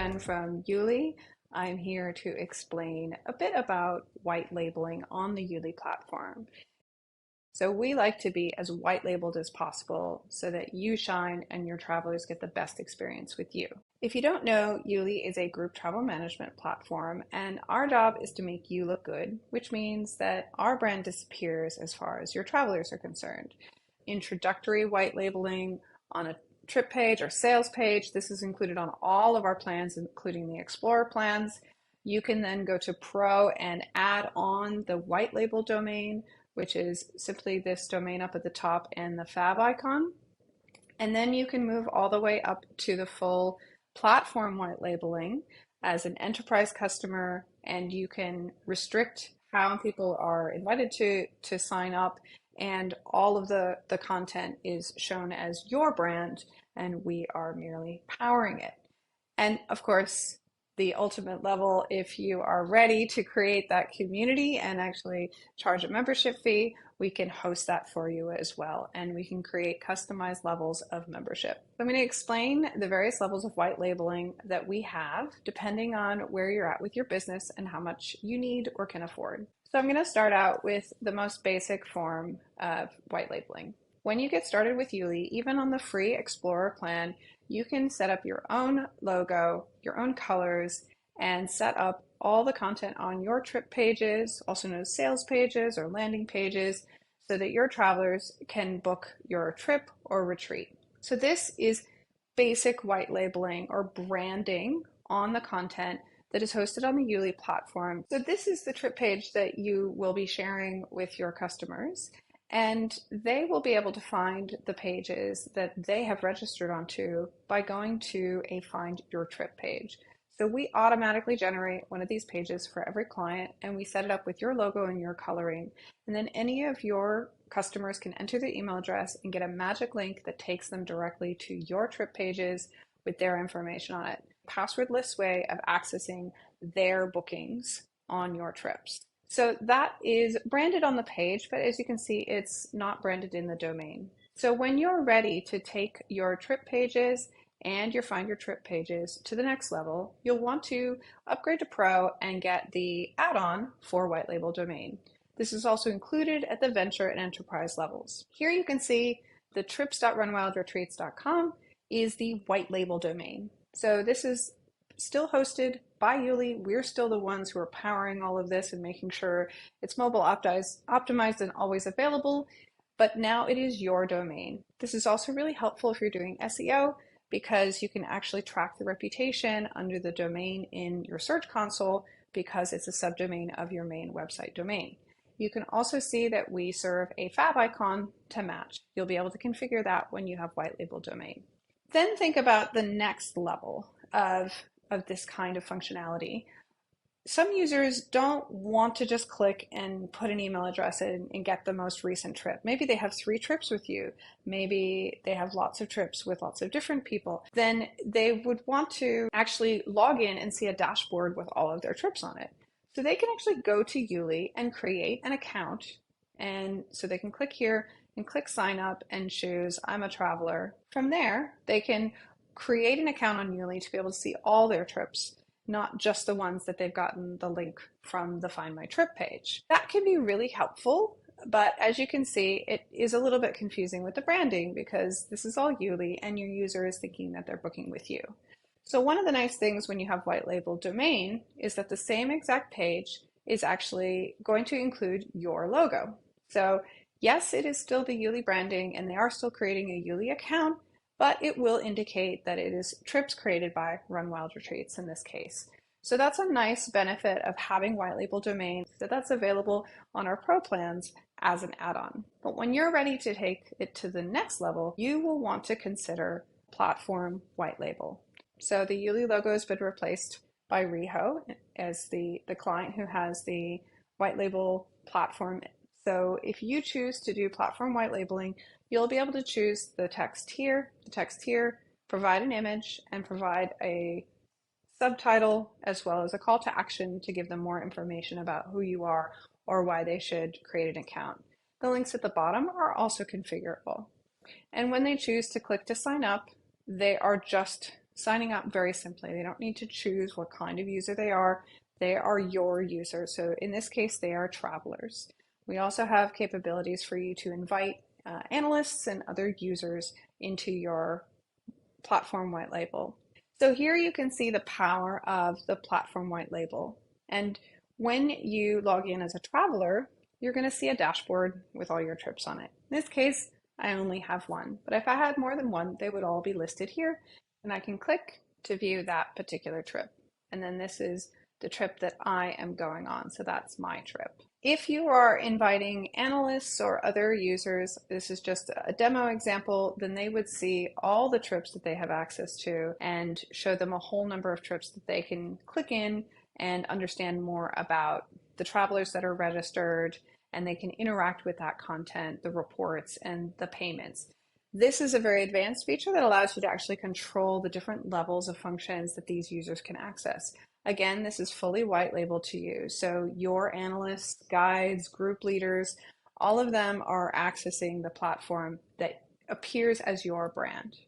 Jen from YouLi. I'm here to explain a bit about white labeling on the YouLi platform. So we like to be as white labeled as possible so that you shine and your travelers get the best experience with you. If you don't know, YouLi is a group travel management platform, and our job is to make you look good, which means that our brand disappears as far as your travelers are concerned. Introductory white labeling on a trip page or sales page. This is included on all of our plans, including the Explorer plans. You can then go to Pro and add on the white label domain, which is simply this domain up at the top and the fab icon. And then you can move all the way up to the full platform white labeling as an enterprise customer, and you can restrict how people are invited to sign up, and all of the content is shown as your brand, and we are merely powering it. And of course, the ultimate level, if you are ready to create that community and actually charge a membership fee, we can host that for you as well. And we can create customized levels of membership. I'm going to explain the various levels of white labeling that we have, depending on where you're at with your business and how much you need or can afford. So I'm going to start out with the most basic form of white labeling. When you get started with YouLi, even on the free Explorer plan, you can set up your own logo, your own colors, and set up all the content on your trip pages, also known as sales pages or landing pages, so that your travelers can book your trip or retreat. So this is basic white labeling or branding on the content that is hosted on the YouLi platform. So this is the trip page that you will be sharing with your customers, and they will be able to find the pages that they have registered onto by going to a Find Your Trip page. So we automatically generate one of these pages for every client, and we set it up with your logo and your coloring. And then any of your customers can enter their email address and get a magic link that takes them directly to your trip pages with their information on it. Passwordless way of accessing their bookings on your trips. So that is branded on the page, but as you can see, it's not branded in the domain. So when you're ready to take your trip pages and your Find Your Trip pages to the next level, you'll want to upgrade to Pro and get the add-on for white label domain. This is also included at the Venture and Enterprise levels. Here you can see the trips.runwildretreats.com is the white label domain. So this is still hosted by YouLi. We're still the ones who are powering all of this and making sure it's mobile optimized and always available, but now it is your domain. This is also really helpful if you're doing SEO, because you can actually track the reputation under the domain in your search console because it's a subdomain of your main website domain. You can also see that we serve a fab icon to match. You'll be able to configure that when you have white label domain. Then think about the next level of this kind of functionality. Some users don't want to just click and put an email address in and get the most recent trip. Maybe they have 3 trips with you. Maybe they have lots of trips with lots of different people. Then they would want to actually log in and see a dashboard with all of their trips on it. So they can actually go to YouLi and create an account. And so they can click here and click sign up and choose I'm a traveler. From there, they can create an account on YouLi to be able to see all their trips, not just the ones that they've gotten the link from the Find My Trip page. That can be really helpful, but as you can see, it is a little bit confusing with the branding because this is all YouLi and your user is thinking that they're booking with you. So one of the nice things when you have white label domain is that the same exact page is actually going to include your logo. So yes, it is still the YouLi branding and they are still creating a YouLi account, but it will indicate that it is trips created by Run Wild Retreats in this case. So that's a nice benefit of having white label domain, that's available on our Pro plans as an add-on. But when you're ready to take it to the next level, you will want to consider platform white label. So the YouLi logo has been replaced by Reho as the client who has the white label platform. So if you choose to do platform white labeling, you'll be able to choose the text here, provide an image, and provide a subtitle as well as a call to action to give them more information about who you are or why they should create an account. The links at the bottom are also configurable. And when they choose to click to sign up, they are just signing up very simply. They don't need to choose what kind of user they are. They are your user. So in this case, they are travelers. We also have capabilities for you to invite analysts and other users into your platform white label. So here you can see the power of the platform white label. And when you log in as a traveler, you're going to see a dashboard with all your trips on it. In this case, I only have one, but if I had more than one, they would all be listed here, and I can click to view that particular trip. And then this is the trip that I am going on, so that's my trip. If you are inviting analysts or other users, this is just a demo example, then they would see all the trips that they have access to and show them a whole number of trips that they can click in and understand more about the travelers that are registered, and they can interact with that content, the reports, and the payments. This is a very advanced feature that allows you to actually control the different levels of functions that these users can access. Again, this is fully white labeled to you. So your analysts, guides, group leaders, all of them are accessing the platform that appears as your brand.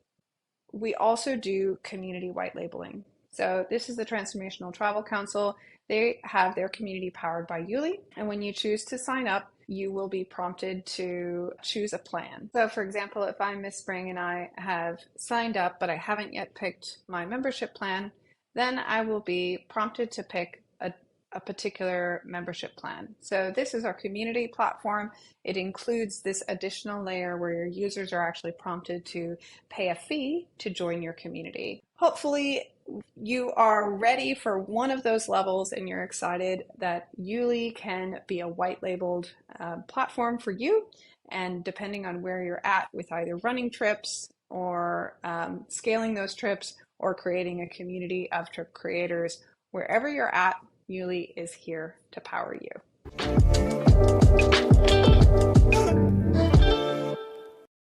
We also do community white labeling. So this is the Transformational Travel Council. They have their community powered by YouLi. And when you choose to sign up, you will be prompted to choose a plan. So for example, if I'm Miss Spring and I have signed up, but I haven't yet picked my membership plan, then I will be prompted to pick a particular membership plan. So this is our community platform. It includes this additional layer where your users are actually prompted to pay a fee to join your community. Hopefully you are ready for one of those levels and you're excited that YouLi can be a white labeled platform for you. And depending on where you're at with either running trips or scaling those trips or creating a community of trip creators, wherever you're at, YouLi is here to power you.